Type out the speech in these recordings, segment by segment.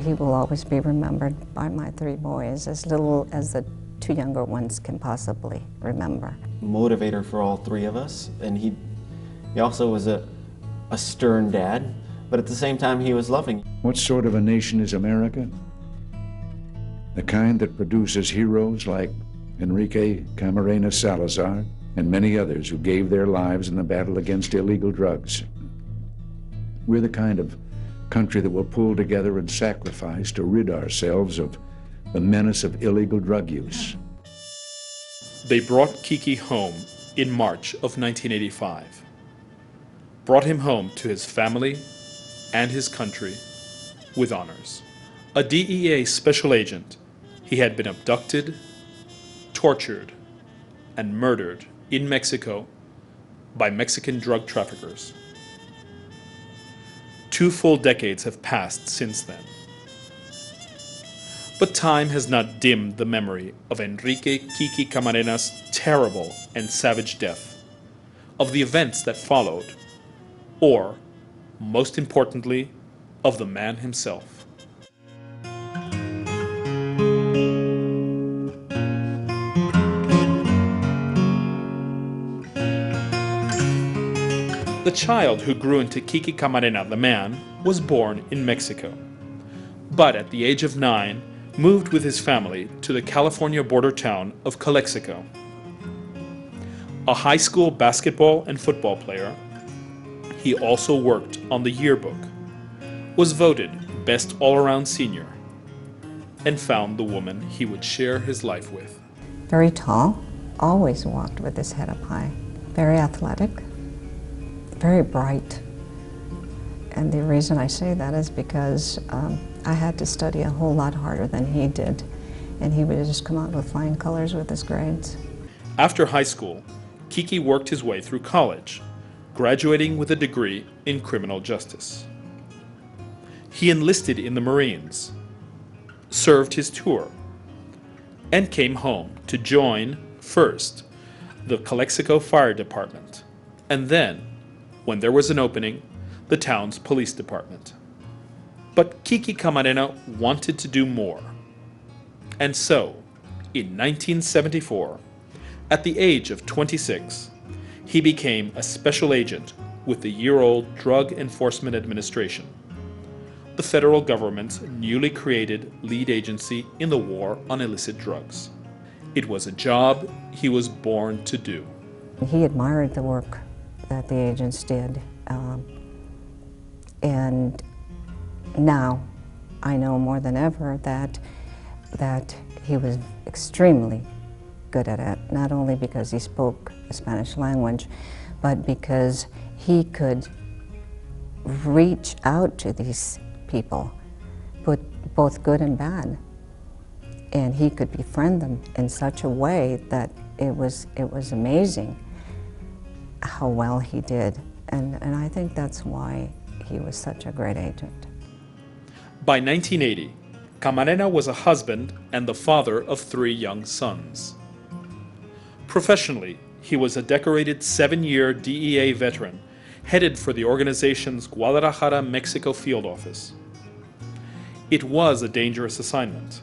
He will always be remembered by my three boys, as little as the two younger ones can possibly remember. Motivator for all three of us, and he also was a stern dad, but at the same time he was loving. What sort of a nation is America? The kind that produces heroes like Enrique Camarena Salazar and many others who gave their lives in the battle against illegal drugs. We're the kind of country that will pull together and sacrifice to rid ourselves of the menace of illegal drug use. They brought Kiki home in March of 1985. Brought him home to his family and his country with honors. A DEA special agent, he had been abducted, tortured, and murdered in Mexico by Mexican drug traffickers. 2 full decades have passed since then. But time has not dimmed the memory of Enrique Kiki Camarena's terrible and savage death, of the events that followed, or, most importantly, of the man himself. The child who grew into Kiki Camarena, the man, was born in Mexico, but at the age of 9, moved with his family to the California border town of Calexico. A high school basketball and football player, he also worked on the yearbook, was voted best all-around senior, and found the woman he would share his life with. Very tall, always walked with his head up high, very athletic, very bright. And the reason I say that is because I had to study a whole lot harder than he did, and he would just come out with flying colors with his grades. After high school, Kiki worked his way through college, graduating with a degree in criminal justice. He enlisted in the Marines, served his tour, and came home to join, first, the Calexico Fire Department, and then, when there was an opening, the town's police department. But Kiki Camarena wanted to do more. And so, in 1974, at the age of 26, he became a special agent with the year-old Drug Enforcement Administration, the federal government's newly created lead agency in the war on illicit drugs. It was a job he was born to do. He admired the work that the agents did, and now I know more than ever that he was extremely good at it, not only because he spoke the Spanish language, but because he could reach out to these people, both good and bad, and he could befriend them in such a way that it was amazing how well he did, and I think that's why he was such a great agent. By 1980, Camarena was a husband and the father of 3 young sons. Professionally, he was a decorated 7-year DEA veteran, headed for the organization's Guadalajara, Mexico field office. It was a dangerous assignment,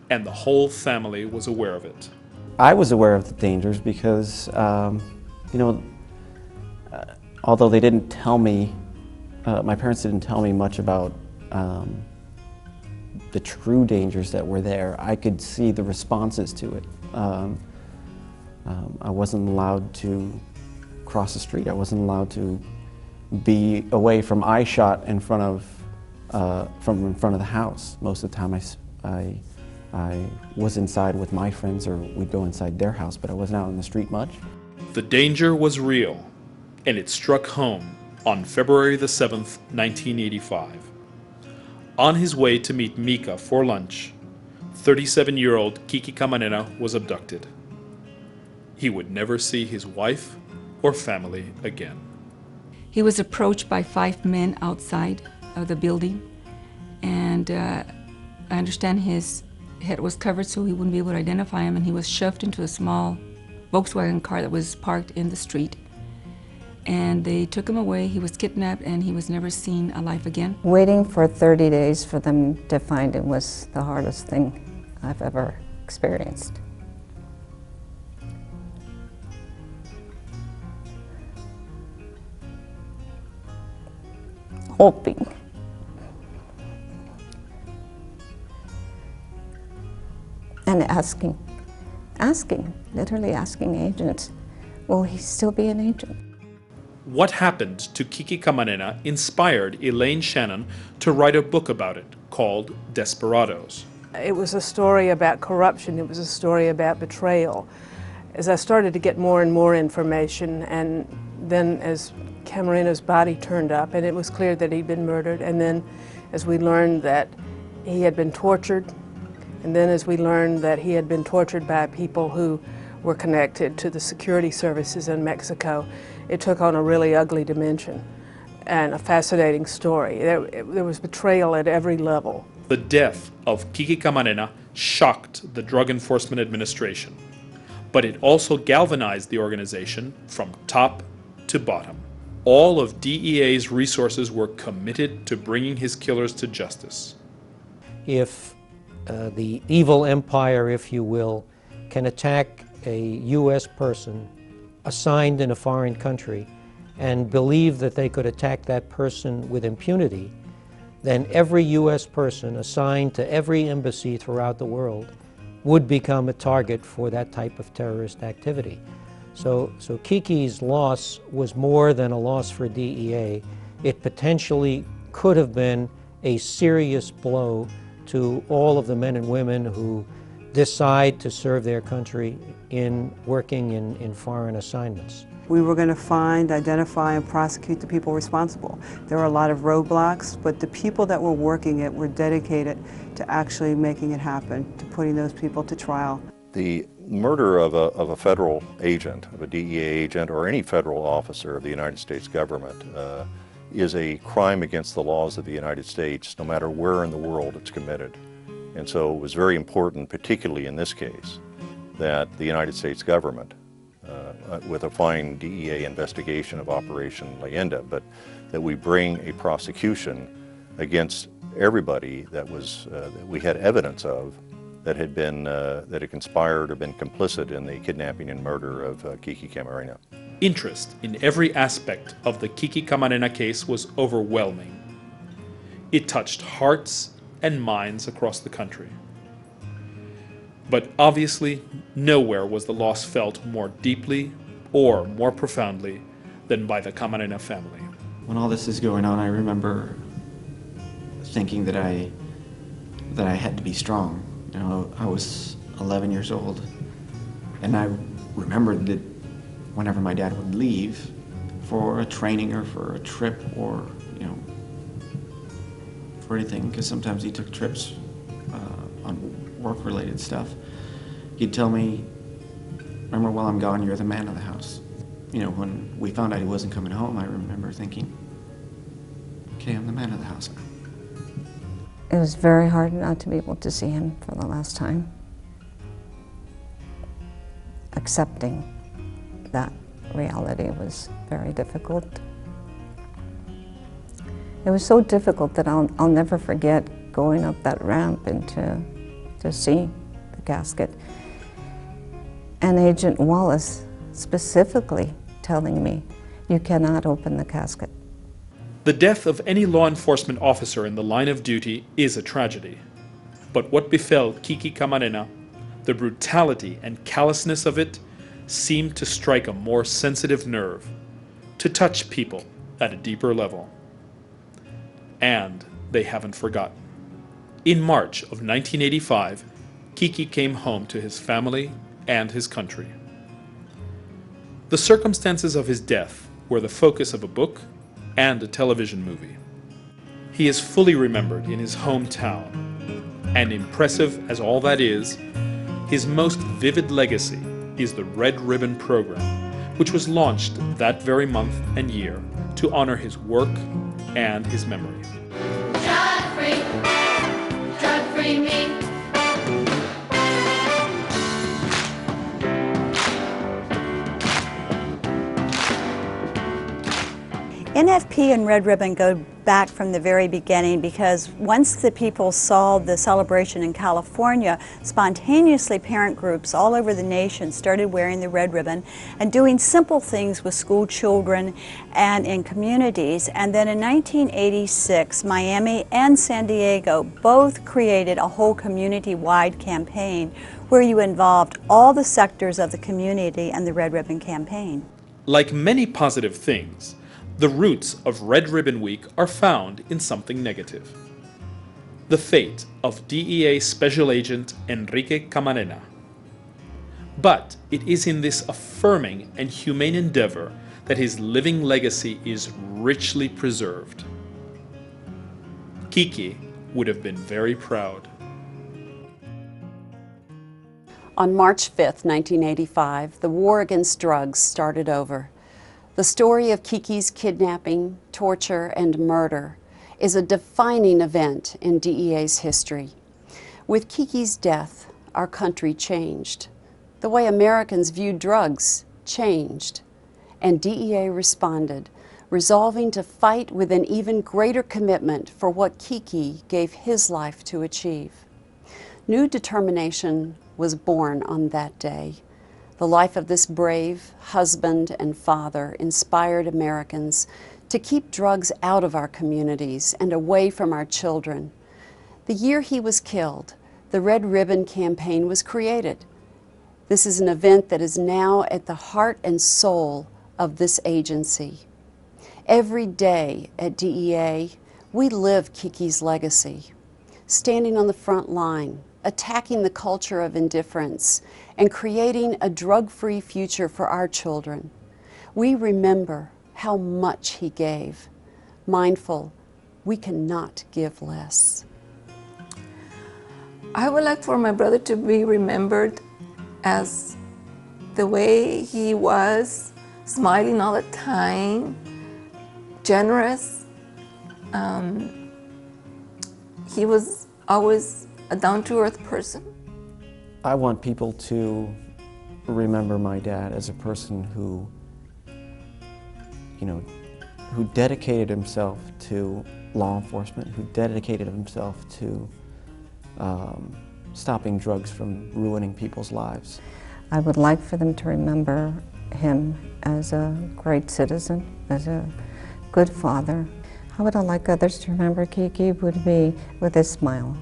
and the whole family was aware of it. I was aware of the dangers because, although they didn't tell me, my parents didn't tell me much about the true dangers that were there, I could see the responses to it. I wasn't allowed to cross the street. I wasn't allowed to be away from eye shot in front of the house. Most of the time I was inside with my friends, or we'd go inside their house, but I wasn't out on the street much. The danger was real, and it struck home on February the 7th, 1985. On his way to meet Mika for lunch, 37-year-old Kiki Camarena was abducted. He would never see his wife or family again. He was approached by 5 men outside of the building, and I understand his head was covered so he wouldn't be able to identify him, and he was shoved into a small Volkswagen car that was parked in the street. and they took him away. He was kidnapped, and he was never seen alive again. Waiting for 30 days for them to find him was the hardest thing I've ever experienced. Hoping. And literally asking agents, will he still be an agent? What happened to Kiki Camarena inspired Elaine Shannon to write a book about it called Desperados. It was a story about corruption. It was a story about betrayal. As I started to get more and more information, and then as Camarena's body turned up and it was clear that he'd been murdered, and then as we learned that he had been tortured, and then as we learned that he had been tortured by people who were connected to the security services in Mexico, it took on a really ugly dimension and a fascinating story. There was betrayal at every level. The death of Kiki Camarena shocked the Drug Enforcement Administration, but it also galvanized the organization from top to bottom. All of DEA's resources were committed to bringing his killers to justice. If the evil empire, if you will, can attack a U.S. person assigned in a foreign country and believe that they could attack that person with impunity, then every U.S. person assigned to every embassy throughout the world would become a target for that type of terrorist activity. So Kiki's loss was more than a loss for DEA. It potentially could have been a serious blow to all of the men and women who decide to serve their country in working in foreign assignments. We were going to find, identify, and prosecute the people responsible. There were a lot of roadblocks, but the people that were working it were dedicated to actually making it happen, to putting those people to trial. The murder of a federal agent, of a DEA agent, or any federal officer of the United States government is a crime against the laws of the United States, no matter where in the world it's committed. And so it was very important, particularly in this case, that the United States government, with a fine DEA investigation of Operation Leyenda, but that we bring a prosecution against everybody that we had evidence of that had been that had conspired or been complicit in the kidnapping and murder of Kiki Camarena. Interest in every aspect of the Kiki Camarena case was overwhelming. It touched hearts and minds across the country. But obviously, nowhere was the loss felt more deeply or more profoundly than by the Camarena family. When all this is going on, I remember thinking that I had to be strong. You know, I was 11 years old, and I remembered that whenever my dad would leave for a training or for a trip or, you know, for anything, because sometimes he took trips on work-related stuff, he'd tell me, remember, while I'm gone, you're the man of the house. You know, when we found out he wasn't coming home, I remember thinking, okay, I'm the man of the house. It was very hard not to be able to see him for the last time. Accepting that reality was very difficult. It was so difficult that I'll never forget going up that ramp and to see the casket. And Agent Wallace specifically telling me, you cannot open the casket. The death of any law enforcement officer in the line of duty is a tragedy. But what befell Kiki Camarena, the brutality and callousness of it, seemed to strike a more sensitive nerve, to touch people at a deeper level. And they haven't forgotten. In March of 1985, Kiki came home to his family and his country. The circumstances of his death were the focus of a book and a television movie. He is fully remembered in his hometown, and impressive as all that is, his most vivid legacy is the Red Ribbon program, which was launched that very month and year to honor his work and his memory. Drug-free me. NFP and Red Ribbon go back from the very beginning because once the people saw the celebration in California, spontaneously parent groups all over the nation started wearing the red ribbon and doing simple things with school children and in communities. And then in 1986, Miami and San Diego both created a whole community-wide campaign where you involved all the sectors of the community and the Red Ribbon campaign. Like many positive things, the roots of Red Ribbon Week are found in something negative. The fate of DEA Special Agent Enrique Camarena. But it is in this affirming and humane endeavor that his living legacy is richly preserved. Kiki would have been very proud. On March 5th, 1985, the war against drugs started over. The story of Kiki's kidnapping, torture, and murder is a defining event in DEA's history. With Kiki's death, our country changed. The way Americans viewed drugs changed, and DEA responded, resolving to fight with an even greater commitment for what Kiki gave his life to achieve. New determination was born on that day. The life of this brave husband and father inspired Americans to keep drugs out of our communities and away from our children. The year he was killed, the Red Ribbon Campaign was created. This is an event that is now at the heart and soul of this agency. Every day at DEA, we live Kiki's legacy, standing on the front line, attacking the culture of indifference, and creating a drug-free future for our children. We remember how much he gave. Mindful, we cannot give less. I would like for my brother to be remembered as the way he was, smiling all the time, generous. He was always a down-to-earth person. I want people to remember my dad as a person who, who dedicated himself to law enforcement, who dedicated himself to stopping drugs from ruining people's lives. I would like for them to remember him as a great citizen, as a good father. How would I like others to remember Kiki would be with his smile.